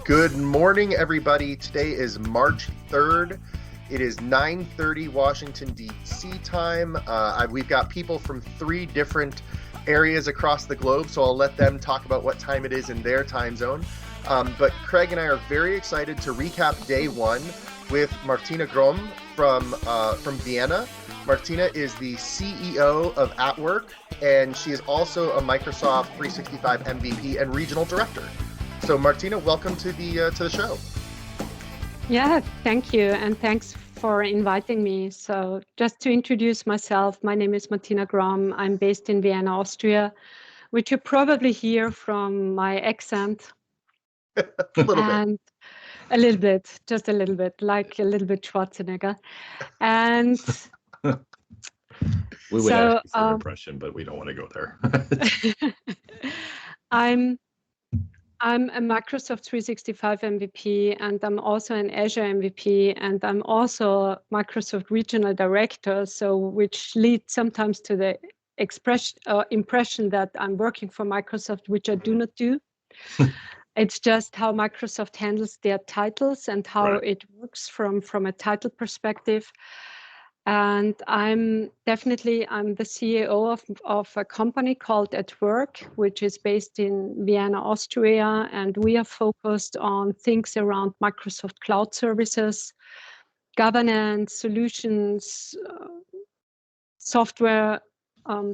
Good morning, everybody. Today is March 3rd. It is 9:30 Washington, D.C. time. We've got people from 3 different areas across the globe, so I'll let them talk about what time it is in their time zone. But Craig and I are very excited to recap day 1 with Martina Grom from Vienna. Martina is the CEO of atwork, and she is also a Microsoft 365 MVP and regional director. So Martina, welcome to the show. Yeah, thank you, and thanks for inviting me. So just to introduce myself, my name is Martina Grom. I'm based in Vienna, Austria, which you probably hear from my accent. A little bit, just a little bit, like a little bit Schwarzenegger. And we would ask you for an impression, but we don't want to go there. I'm a Microsoft 365 MVP, and I'm also an Azure MVP, and I'm also a Microsoft Regional Director, so which leads sometimes to the impression that I'm working for Microsoft, which I do not do. It's just how Microsoft handles their titles and how it works from a title perspective. And I'm the CEO of a company called atwork, which is based in Vienna, Austria, and we are focused on things around Microsoft Cloud Services, governance, solutions, software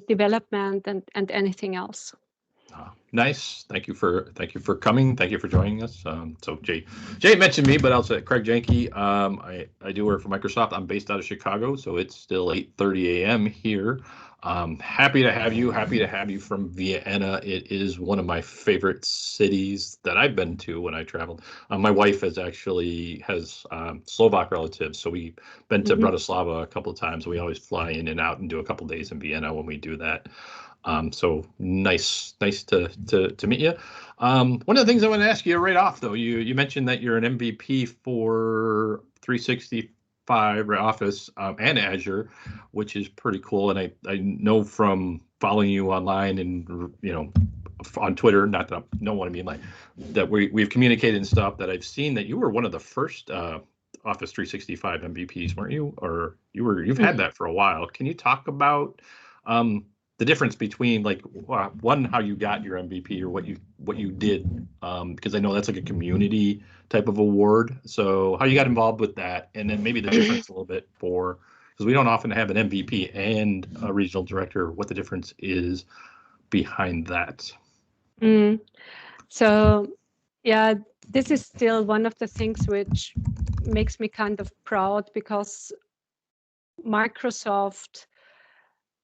development, and anything else. Nice. Thank you for coming. Thank you for joining us. So Jay mentioned me, but I'll say Craig Janke. I do work for Microsoft. I'm based out of Chicago, so it's still 8:30 a.m. here. Happy to have you from Vienna. It is one of my favorite cities that I've been to when I traveled. My wife has Slovak relatives, so we've been to Bratislava a couple of times. We always fly in and out and do a couple of days in Vienna when we do that. So nice to meet you. One of the things I want to ask you right off, though, you mentioned that you're an MVP for 365 Office and Azure, which is pretty cool. And I know from following you online and on Twitter, not that I know what I mean, like that we've communicated and stuff, that I've seen that you were one of the first Office 365 MVPs, weren't you? Or you've had that for a while. Can you talk about the difference between one, how you got your MVP or what you did, because I know that's like a community type of award. So how you got involved with that, and then maybe the difference a little bit because we don't often have an MVP and a regional director, what the difference is behind that. So yeah, this is still one of the things which makes me kind of proud, because Microsoft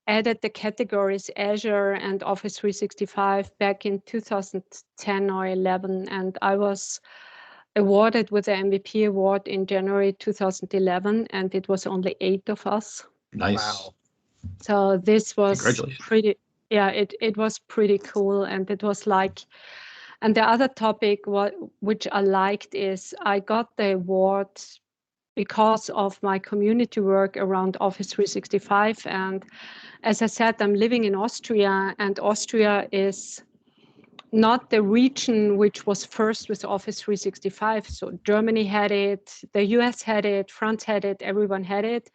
added the categories Azure and Office 365 back in 2010 or 11, and I was awarded with the MVP award in January 2011, and it was only 8 of us. Nice. Wow. So this was pretty, it was pretty cool, and it was like, and the other topic which I liked is I got the award because of my community work around Office 365. And as I said, I'm living in Austria, and Austria is not the region which was first with Office 365. So Germany had it, the US had it, France had it, everyone had it.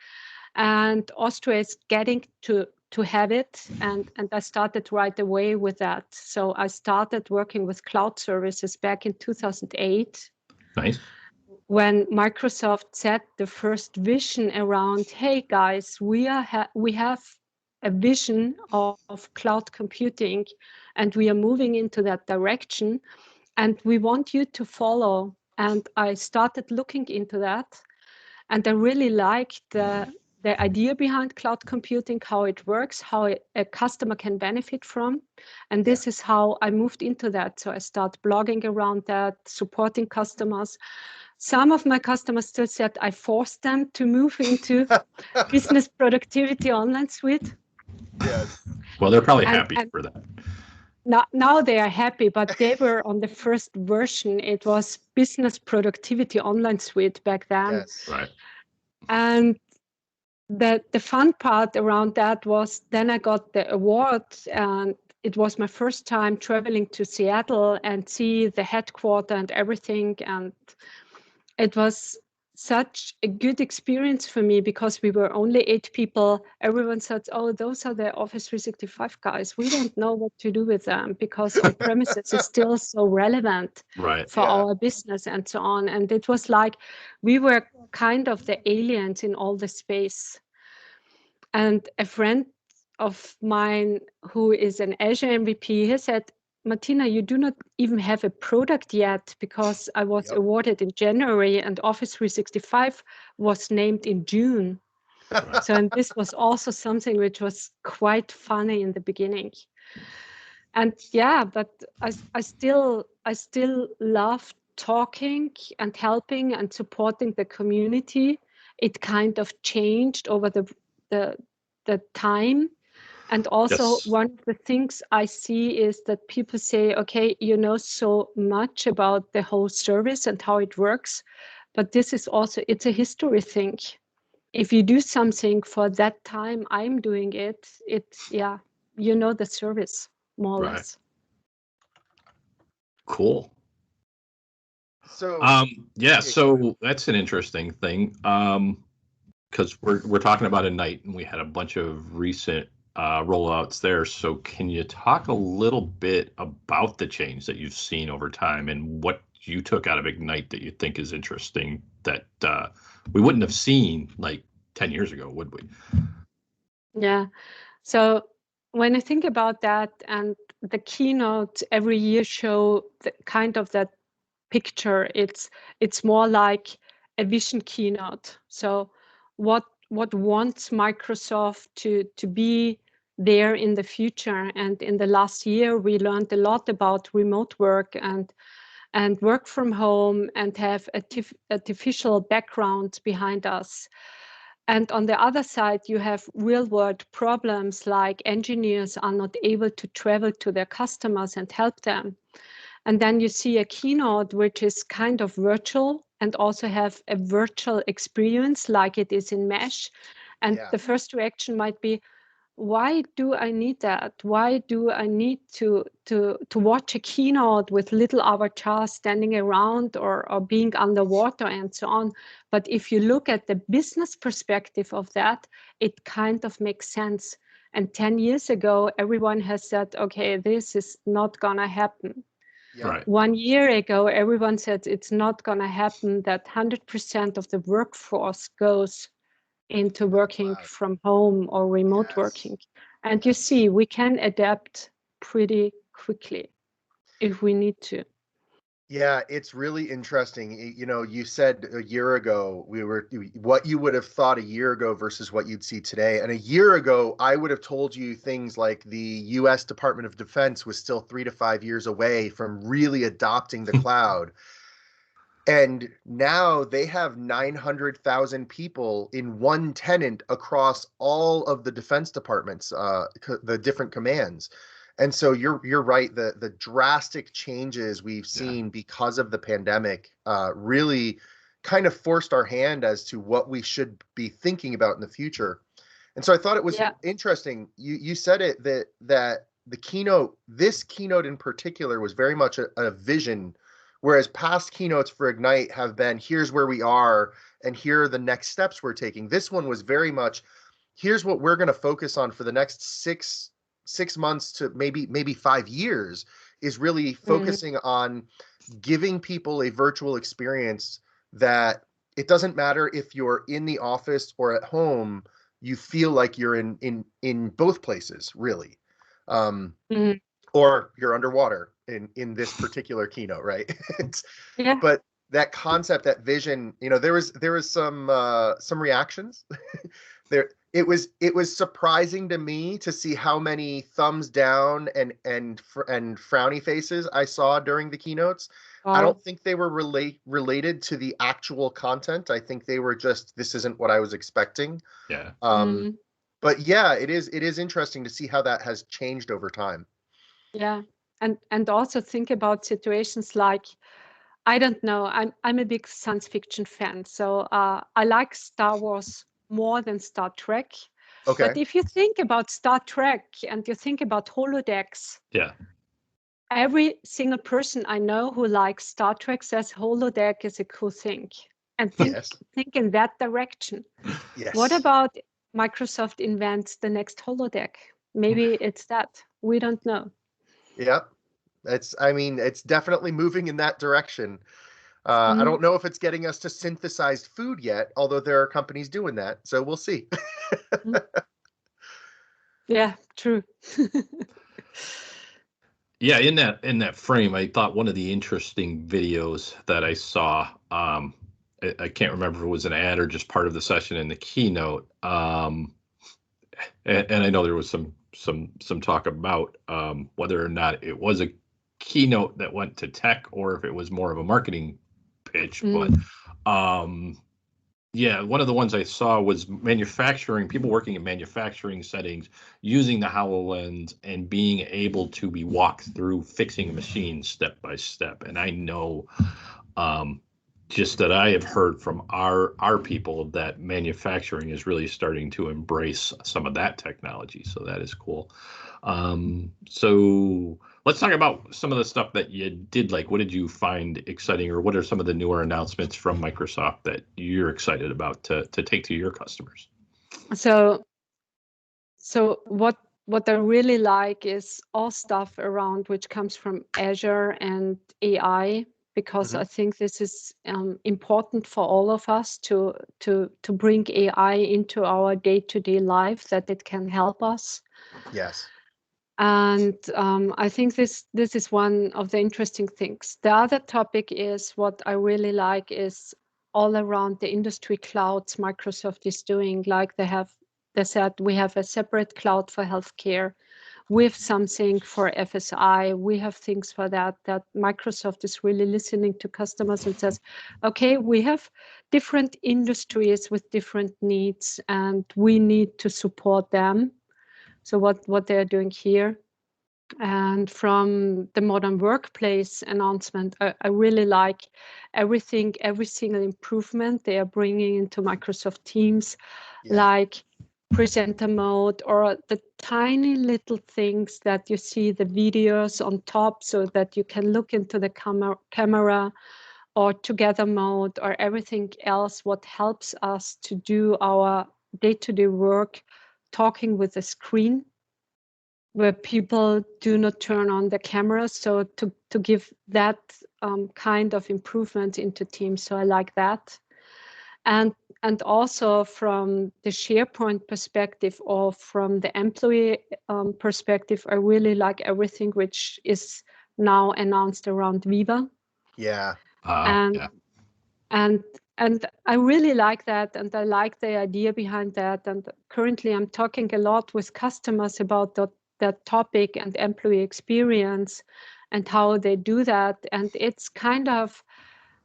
And Austria is getting to have it. And I started right away with that. So I started working with cloud services back in 2008. Nice. When Microsoft set the first vision around, hey guys, we have a vision of cloud computing, and we are moving into that direction, and we want you to follow. And I started looking into that, and I really liked the idea behind cloud computing, how it works, how a customer can benefit from. And this is how I moved into that. So I started blogging around that, supporting customers. Some of my customers still said I forced them to move into Business Productivity Online Suite. Yes. Well, they're probably happy for that. Now they are happy, but they were on the first version. It was Business Productivity Online Suite back then. Yes. Right. And the fun part around that was then I got the award, and it was my first time traveling to Seattle and see the headquarters and everything. And it was such a good experience for me because we were only 8 people. Everyone said, oh, those are the Office 365 guys. We don't know what to do with them because on-premises is still so relevant Right. for our business and so on. And it was like we were kind of the aliens in all the space. And a friend of mine who is an Azure MVP, he said, Martina, you do not even have a product yet because I was awarded in January and Office 365 was named in June. So, and this was also something which was quite funny in the beginning. And yeah, but I still love talking and helping and supporting the community. It kind of changed over the time. And also one of the things I see is that people say, okay, you know so much about the whole service and how it works, but this is also, it's a history thing. If you do something for that time I'm doing it, yeah, you know the service more or less. Cool. So yeah, so that's an interesting thing. Because we're talking about Ignite and we had a bunch of recent rollouts there. So can you talk a little bit about the change that you've seen over time and what you took out of Ignite that you think is interesting that we wouldn't have seen like 10 years ago, would we? Yeah. So when I think about that, and the keynotes every year show the kind of that picture, it's more like a vision keynote. So what wants Microsoft to be there in the future? And in the last year, we learned a lot about remote work and work from home and have artificial background behind us. And on the other side, you have real world problems like engineers are not able to travel to their customers and help them. And then you see a keynote which is kind of virtual and also have a virtual experience like it is in Mesh. And the first reaction might be, why do I need that? Why do I need to watch a keynote with little avatars standing around or being underwater and so on? But if you look at the business perspective of that, it kind of makes sense. And 10 years ago, everyone has said, okay, this is not gonna happen. Right. 1 year ago, everyone said it's not gonna happen that 100% of the workforce goes into working from home or remote working. And you see, we can adapt pretty quickly if we need to. Yeah, it's really interesting. You know, you said a year ago what you would have thought a year ago versus what you'd see today. And a year ago, I would have told you things like the US Department of Defense was still 3 to 5 years away from really adopting the cloud. And now they have 900,000 people in one tenant across all of the defense departments, the different commands. And so you're right. The drastic changes we've seen because of the pandemic really kind of forced our hand as to what we should be thinking about in the future. And so I thought it was interesting. You said it that this keynote in particular was very much a vision. Whereas past keynotes for Ignite have been, here's where we are, and here are the next steps we're taking. This one was very much, here's what we're going to focus on for the next six months to maybe 5 years, is really focusing on giving people a virtual experience that it doesn't matter if you're in the office or at home, you feel like you're in both places, really. Or you're underwater in this particular keynote, right? But that concept, that vision, you know, there was some reactions there. It was surprising to me to see how many thumbs down and frowny faces I saw during the keynotes. I don't think they were related to the actual content. I think they were just, this isn't what I was expecting. Yeah. But yeah, it is interesting to see how that has changed over time. Yeah, and also think about situations like, I don't know, I'm a big science fiction fan, so I like Star Wars more than Star Trek. Okay. But if you think about Star Trek and you think about holodecks, Yeah. every single person I know who likes Star Trek says holodeck is a cool thing. And think in that direction. Yes. What about Microsoft invents the next holodeck? Maybe it's that. We don't know. Yeah. It's definitely moving in that direction. I don't know if it's getting us to synthesized food yet, although there are companies doing that. So we'll see. Yeah, true. Yeah, in that frame, I thought one of the interesting videos that I saw, I can't remember if it was an ad or just part of the session in the keynote. And I know there was some talk about whether or not it was a keynote that went to tech or if it was more of a marketing pitch. But yeah, one of the ones I saw was manufacturing, people working in manufacturing settings using the HoloLens and being able to be walked through fixing a machine step by step. And I know just that I have heard from our people that manufacturing is really starting to embrace some of that technology. So that is cool. So let's talk about some of the stuff that you did. Like, what did you find exciting, or what are some of the newer announcements from Microsoft that you're excited about to take to your customers? So what I really like is all stuff around which comes from Azure and AI, because I think this is important for all of us to bring AI into our day-to-day life, that it can help us. Yes. And I think this is one of the interesting things. The other topic is, what I really like is all around the industry clouds Microsoft is doing. Like they said, we have a separate cloud for healthcare. We have something for FSI. We have things for that Microsoft is really listening to customers and says, okay, we have different industries with different needs and we need to support them. So what they're doing here. And from the modern workplace announcement, I really like every single improvement they are bringing into Microsoft Teams, like presenter mode, or the tiny little things that you see the videos on top so that you can look into the camera, or together mode, or everything else what helps us to do our day-to-day work, talking with a screen where people do not turn on the camera. So to give that kind of improvement into Teams. So I like that. And also from the SharePoint perspective, or from the employee perspective, I really like everything which is now announced around Viva. Yeah. And I really like that, and I like the idea behind that. And currently I'm talking a lot with customers about that topic and employee experience and how they do that. And it's kind of,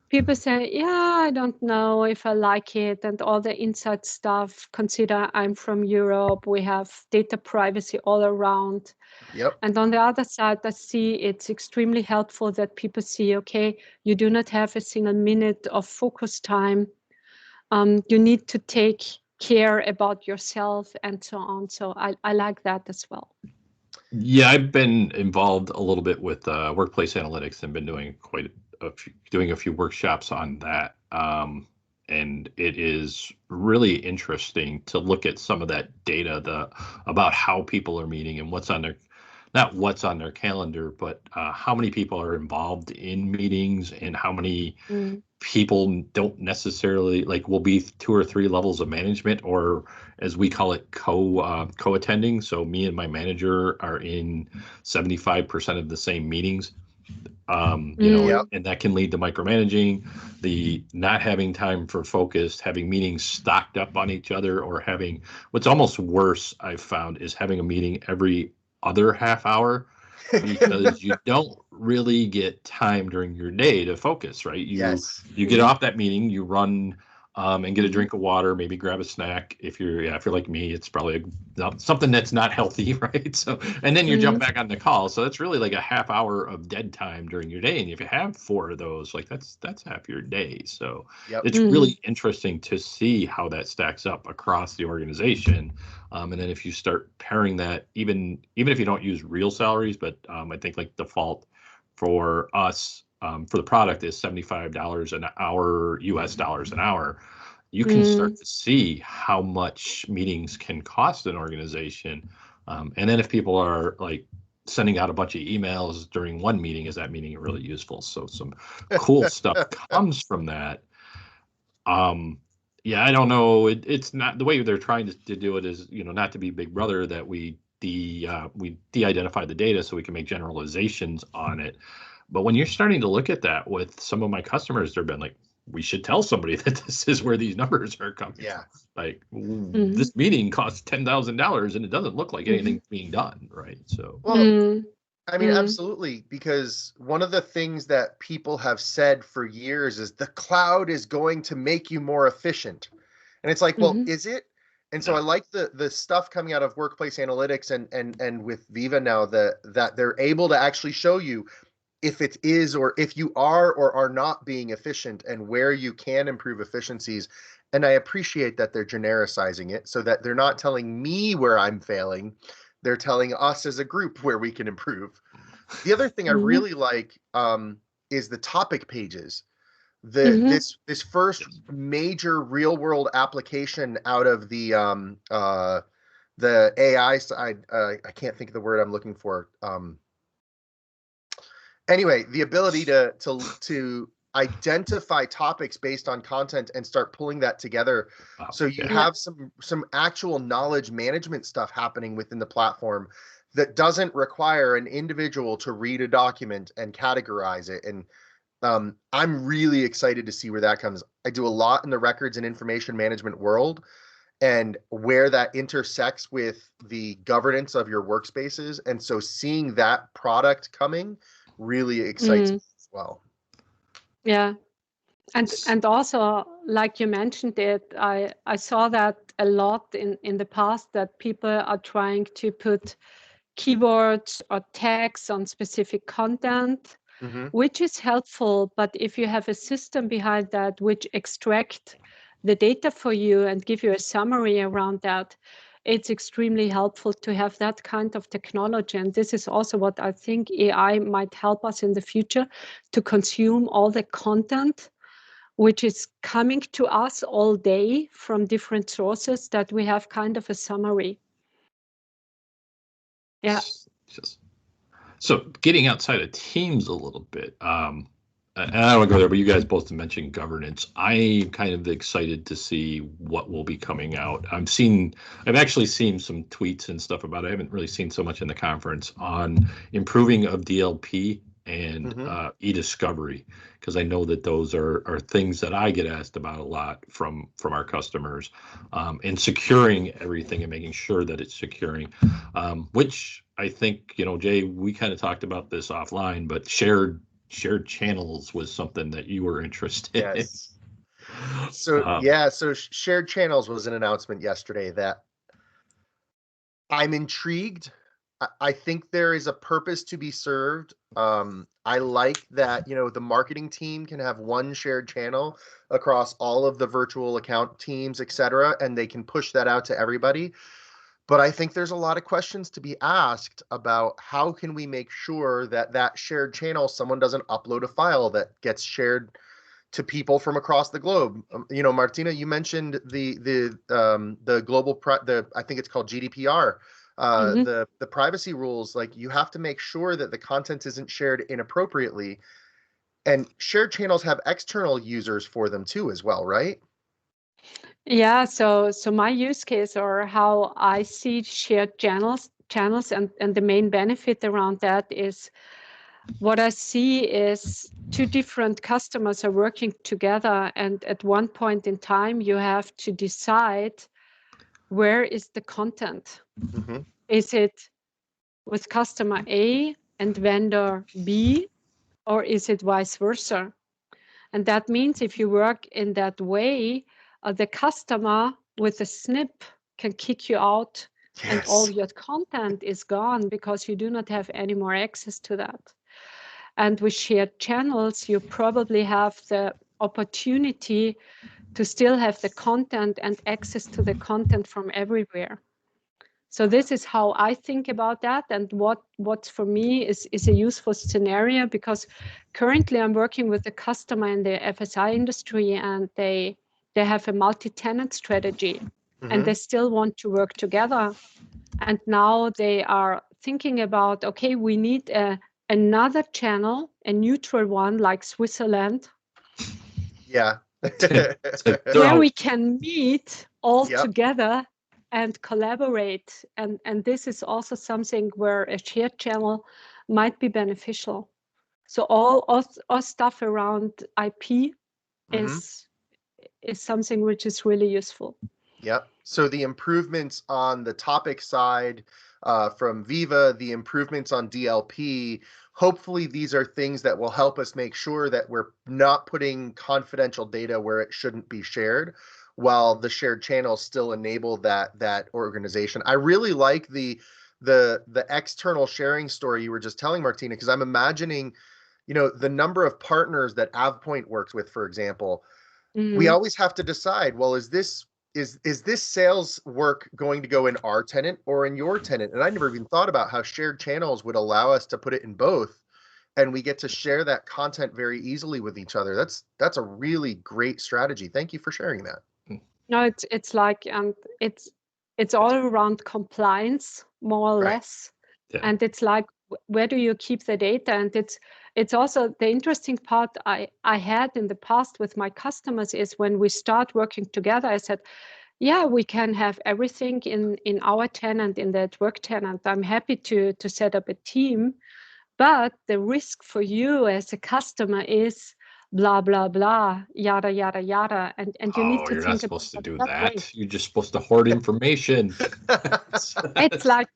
people say, yeah, I don't know if I like it, and all the inside stuff. Consider I'm from Europe. We have data privacy all around. Yep. And on the other side, I see it's extremely helpful that people see, okay, you do not have a single minute of focus time. You need to take care about yourself and so on. So I like that as well. Yeah, I've been involved a little bit with workplace analytics and been doing doing a few workshops on that. And it is really interesting to look at some of that data, about how people are meeting and what's on their, not what's on their calendar, but how many people are involved in meetings and how many people don't necessarily, like, will be 2 or 3 levels of management, or as we call it, co-attending. So me and my manager are in 75% of the same meetings. And that can lead to micromanaging, the not having time for focus, having meetings stocked up on each other, or having, what's almost worse I've found is having a meeting every other half hour, because you don't really get time during your day to focus, right? You get off that meeting, you run and get a drink of water, maybe grab a snack. If you're like me, it's probably something that's not healthy, right? So, and then you jump back on the call. So it's really like a half hour of dead time during your day. And if you have 4 of those, like that's half your day. So it's really interesting to see how that stacks up across the organization. And then if you start pairing that, even if you don't use real salaries, but I think like default for us, for the product is $75 an hour, US dollars an hour. You can start to see how much meetings can cost an organization. And then if people are like sending out a bunch of emails during one meeting, is that meeting really useful? So some cool stuff comes from that. Yeah, I don't know. It's not the way they're trying to do it is, not to be Big Brother, that we de-identify the data so we can make generalizations on it. But when you're starting to look at that with some of my customers, they've been like, we should tell somebody that this is where these numbers are coming from. Like, this meeting costs $10,000 and it doesn't look like anything's being done, right? So, well, I mean, absolutely, because one of the things that people have said for years is the cloud is going to make you more efficient. And it's like, well, is it? And so I like the stuff coming out of Workplace Analytics and with Viva now that they're able to actually show you if it is, or if you are or are not being efficient, and where you can improve efficiencies. And I appreciate that they're genericizing it so that they're not telling me where I'm failing. They're telling us as a group where we can improve. The other thing I really like is the topic pages. This first major real world application out of the AI side. I can't think of the word I'm looking for. Anyway, the ability to identify topics based on content and start pulling that together, so you have some actual knowledge management stuff happening within the platform that doesn't require an individual to read a document and categorize it. And I'm really excited to see where that comes. I do a lot in the records and information management world, and where that intersects with the governance of your workspaces. And so seeing that product coming really excites me as well. Yeah. And also, like you mentioned it, I saw that a lot in the past, that people are trying to put keywords or tags on specific content, which is helpful. But if you have a system behind that which extract the data for you and give you a summary around that, it's extremely helpful to have that kind of technology. And this is also what I think AI might help us in the future, to consume all the content which is coming to us all day from different sources, that we have kind of a summary. Yeah. So getting outside of teams a little bit, and I don't want to go there, but you guys both mentioned governance. I'm kind of excited to see what will be coming out. I've actually seen some tweets and stuff about it. I haven't really seen so much in the conference on improving of DLP and e-discovery, because I know that those are things that I get asked about a lot from our customers, and securing everything and making sure that it's securing, which I think, Jay, we kind of talked about this offline, but shared channels was something that you were interested in. So shared channels was an announcement yesterday that I'm intrigued. I think there is a purpose to be served. I like that, the marketing team can have one shared channel across all of the virtual account teams, etc., and they can push that out to everybody. But I think there's a lot of questions to be asked about how can we make sure that shared channel, someone doesn't upload a file that gets shared to people from across the globe. Martina, you mentioned the global I think it's called GDPR, the privacy rules. Like, you have to make sure that the content isn't shared inappropriately, and shared channels have external users for them too as well, right? Yeah, so my use case, or how I see shared channels and the main benefit around that is, what I see is two different customers are working together, and at one point in time you have to decide, where is the content? Is it with customer A and vendor B, or is it vice versa? And that means if you work in that way, the customer with a snip can kick you out, and all your content is gone because you do not have any more access to that. And with shared channels, you probably have the opportunity to still have the content and access to the content from everywhere. So this is how I think about that, and what's for me is a useful scenario, because currently I'm working with a customer in the FSI industry, and they have a multi-tenant strategy, and they still want to work together. And now they are thinking about, okay, we need another channel, a neutral one like Switzerland. Yeah. Where we can meet all together and collaborate. And this is also something where a shared channel might be beneficial. So all stuff around IP is something which is really useful. Yep. So the improvements on the topic side from Viva, the improvements on DLP, hopefully these are things that will help us make sure that we're not putting confidential data where it shouldn't be shared, while the shared channels still enable that organization. I really like the external sharing story you were just telling, Martina, because I'm imagining, the number of partners that AvePoint works with, for example. We always have to decide, well, is this sales work going to go in our tenant or in your tenant? And I never even thought about how shared channels would allow us to put it in both, and we get to share that content very easily with each other. That's a really great strategy. Thank you for sharing that. No, it's like it's all around compliance, more or less. Yeah. And it's like, where do you keep the data? And it's also the interesting part I had in the past with my customers is when we start working together, I said, yeah, we can have everything in our tenant, in the atwork tenant. I'm happy to set up a team, but the risk for you as a customer is blah, blah, blah, yada, yada, yada. And you need to you're think not supposed to do that. Way. You're just supposed to hoard information. It's like,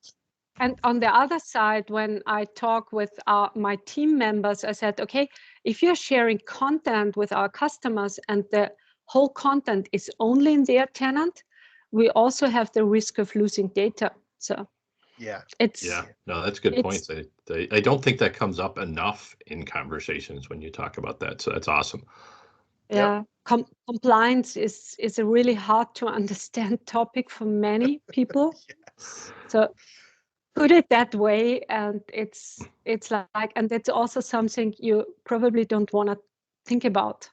and on the other side, when I talk with my team members, I said, okay, if you're sharing content with our customers and the whole content is only in their tenant, we also have the risk of losing data. So no, that's good points. I don't think that comes up enough in conversations when you talk about that. So that's awesome. Yeah. Compliance is a really hard to understand topic for many people. So put it that way, and it's like, and it's also something you probably don't want to think about.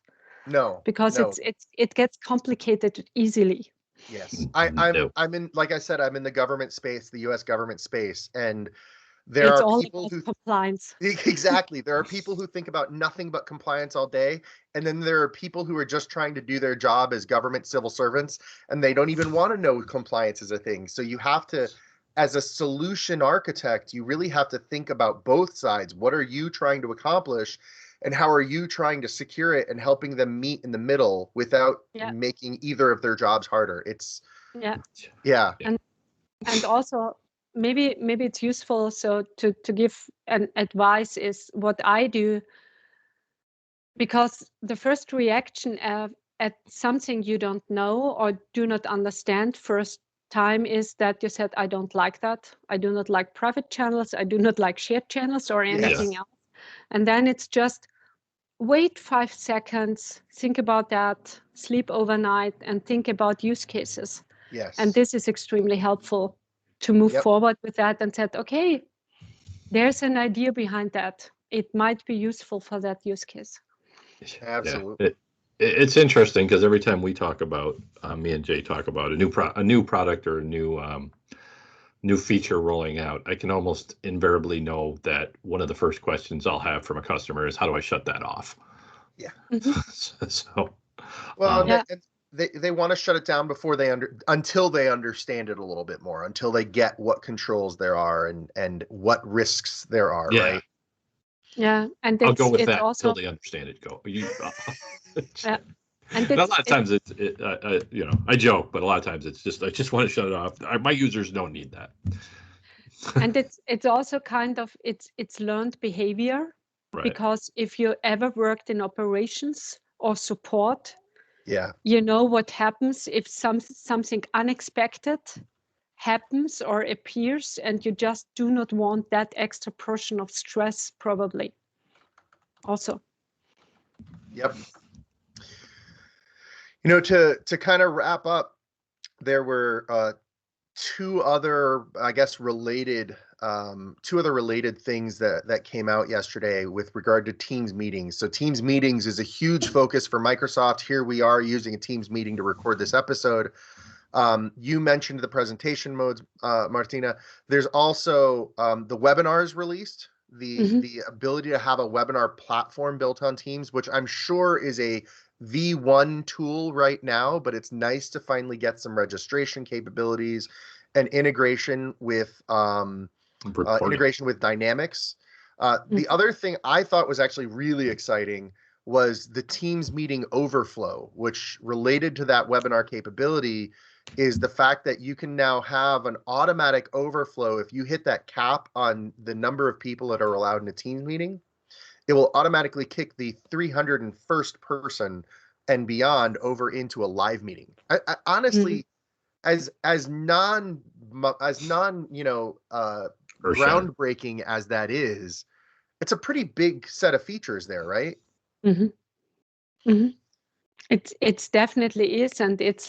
No, because it gets complicated easily. Yes, I'm in, like I said, I'm in the government space, the U.S. government space, and there are people who compliance. Exactly. There are people who think about nothing but compliance all day, and then there are people who are just trying to do their job as government civil servants, and they don't even want to know compliance is a thing. So you have to, as a solution architect, you really have to think about both sides. What are you trying to accomplish, and how are you trying to secure it and helping them meet in the middle without making either of their jobs harder? It's and also maybe it's useful so to give an advice is what I do, because the first reaction at something you don't know or do not understand first time is that you said, I don't like that. I do not like private channels. I do not like shared channels or anything else. And then it's just wait 5 seconds, think about that, sleep overnight, and think about use cases. Yes. And this is extremely helpful to move forward with that and said, okay, there's an idea behind that. It might be useful for that use case. Absolutely. It's interesting because every time we talk about, me and Jay talk about a new product or a new feature rolling out, I can almost invariably know that one of the first questions I'll have from a customer is, how do I shut that off? Yeah. So, well, they want to shut it down before until they understand it a little bit more, until they get what controls there are and what risks there are, right? Yeah, and I'll go with that until they understand it. And a lot of times I joke, but a lot of times it's just, I just want to shut it off. My users don't need that. And it's also kind of, it's learned behavior, right? Because if you ever worked in operations or support, Yeah. You know what happens if something unexpected happens or appears, and you just do not want that extra portion of stress, probably also. Yep. You know, to kind of wrap up, there were two other, I guess, related things that came out yesterday with regard to Teams meetings. So Teams meetings is a huge focus for Microsoft. Here we are using a Teams meeting to record this episode. You mentioned the presentation modes, Martina. There's also the webinars released, the ability to have a webinar platform built on Teams, which I'm sure is a V1 tool right now, but it's nice to finally get some registration capabilities and integration with Dynamics. The other thing I thought was actually really exciting was the Teams meeting Overflow, which related to that webinar capability is the fact that you can now have an automatic overflow. If you hit that cap on the number of people that are allowed in a Teams meeting, it will automatically kick the 301st person and beyond over into a live meeting. I honestly, as non groundbreaking as that is, it's a pretty big set of features there, right? It's definitely is, and it's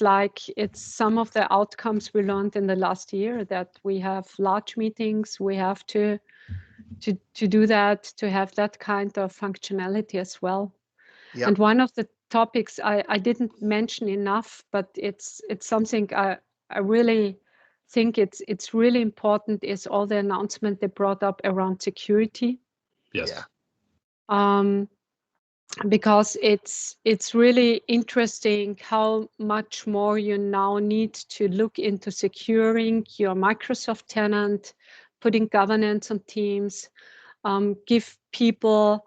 some of the outcomes we learned in the last year, that we have large meetings, we have to do that, to have that kind of functionality as well. Yep. And one of the topics I didn't mention enough, but it's something I really think it's really important, is all the announcement they brought up around security. Yes. Yeah. Because it's really interesting how much more you now need to look into securing your Microsoft tenant, putting governance on Teams, give people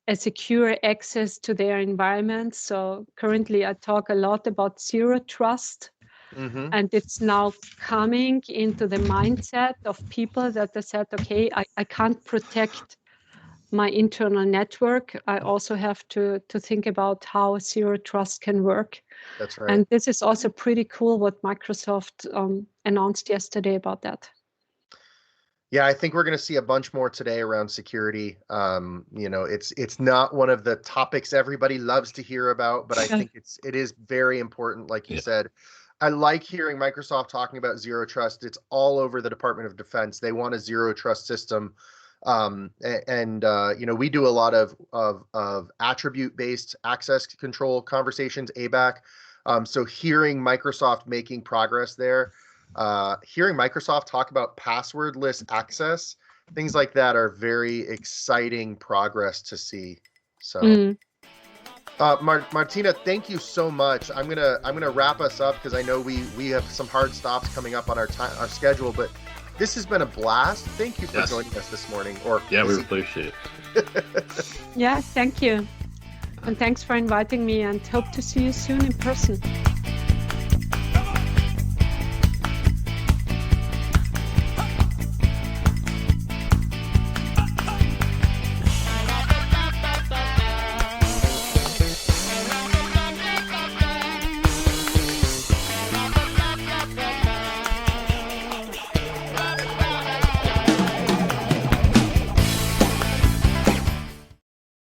a secure access to their environment. So currently I talk a lot about zero trust, and it's now coming into the mindset of people that they said, okay, I can't protect my internal network. I also have to think about how zero trust can work. That's right. And this is also pretty cool what Microsoft announced yesterday about that. Yeah, I think we're going to see a bunch more today around security. It's not one of the topics everybody loves to hear about, but I think it is very important, like you said. I like hearing Microsoft talking about zero trust. It's all over the Department of Defense. They want a zero trust system. We do a lot of attribute-based access control conversations, ABAC. So hearing Microsoft making progress there, hearing Microsoft talk about passwordless access, things like that are very exciting progress to see. So, Martina, thank you so much. I'm gonna wrap us up because I know we have some hard stops coming up on our schedule, but this has been a blast. Thank you for joining us this morning. We appreciate it. Yeah, thank you. And thanks for inviting me, and hope to see you soon in person.